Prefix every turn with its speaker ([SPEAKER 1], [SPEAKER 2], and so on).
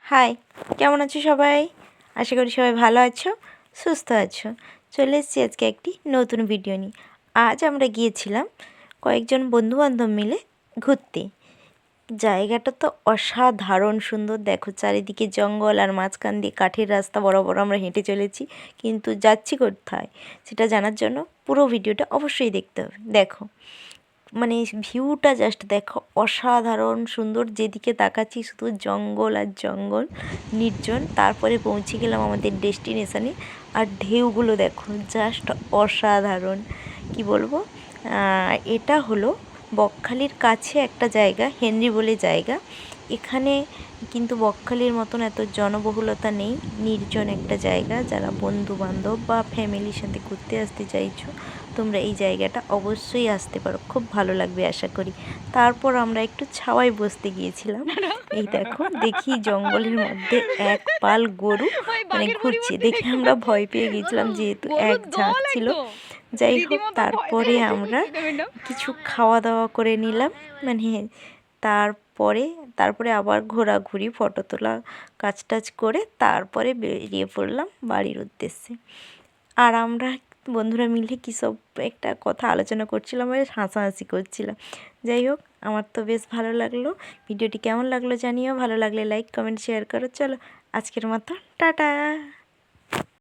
[SPEAKER 1] High, কেমন আছো সবাই? আশা করি সবাই ভালো আছো, সুস্থ আছো। চলে এসেছি আজকে একটি নতুন ভিডিও নিয়ে। আজ আমরা গিয়েছিলাম কয়েকজন বন্ধুবান্ধব মিলে ঘুরতে। জায়গাটা তো অসাধারণ সুন্দর, দেখো চারিদিকে জঙ্গল আর মাঝখান দিয়ে কাঠের রাস্তা বরাবর আমরা হেঁটে চলেছি। কিন্তু যাচ্ছি কোথায় সেটা জানার জন্য পুরো ভিডিওটা অবশ্যই দেখতে হবে। দেখো মানে ভিউটা জাস্ট দেখো, অসাধারণ সুন্দর, যেদিকে তাকাচ্ছি শুধু জঙ্গল আর জঙ্গল, নির্জন। তারপরে পৌঁছে গেলাম আমাদের ডেস্টিনেশনে, আর ঢেউগুলো দেখো জাস্ট অসাধারণ। কি বলবো, এটা হলো বকখালির কাছে একটা জায়গা, হেনরি বলে জায়গা। এখানে কিন্তু বকখালির মতন এত জনবহুলতা নেই, নির্জন একটা জায়গা। যারা বন্ধু বান্ধব বা ফ্যামিলির সাথে ঘুরতে আসতে চাইছো, তোমরা এই জায়গাটা অবশ্যই আসতে পারো, খুব ভালো লাগবে আশা করি। তারপর আমরা একটু ছাওয়ায় বসতে গিয়েছিলাম। এই দেখো, দেখি জঙ্গলের মধ্যে এক পাল গরু মানে ঘুরছে, দেখে আমরা ভয় পেয়ে গিয়েছিলাম, যেহেতু এক ঝাঁক ছিল। যাই হোক, তারপরে আমরা কিছু খাওয়া দাওয়া করে নিলাম, মানে তারপরে তারপরে আবার ঘোরাঘুরি, ফটো তোলা, কাজ টাজ করে তারপরে বেরিয়ে পড়লাম বাড়ির উদ্দেশ্যে। আর আমরা বন্ধুরা মিলে কী সব একটা কথা আলোচনা করছিলাম, বেশ হাসাহাসি করছিলাম। যাই হোক, আমার তো বেশ ভালো লাগলো। ভিডিওটি কেমন লাগলো জানিও, ভালো লাগলে লাইক কমেন্ট শেয়ার করো। চলো আজকের মতো টাটা।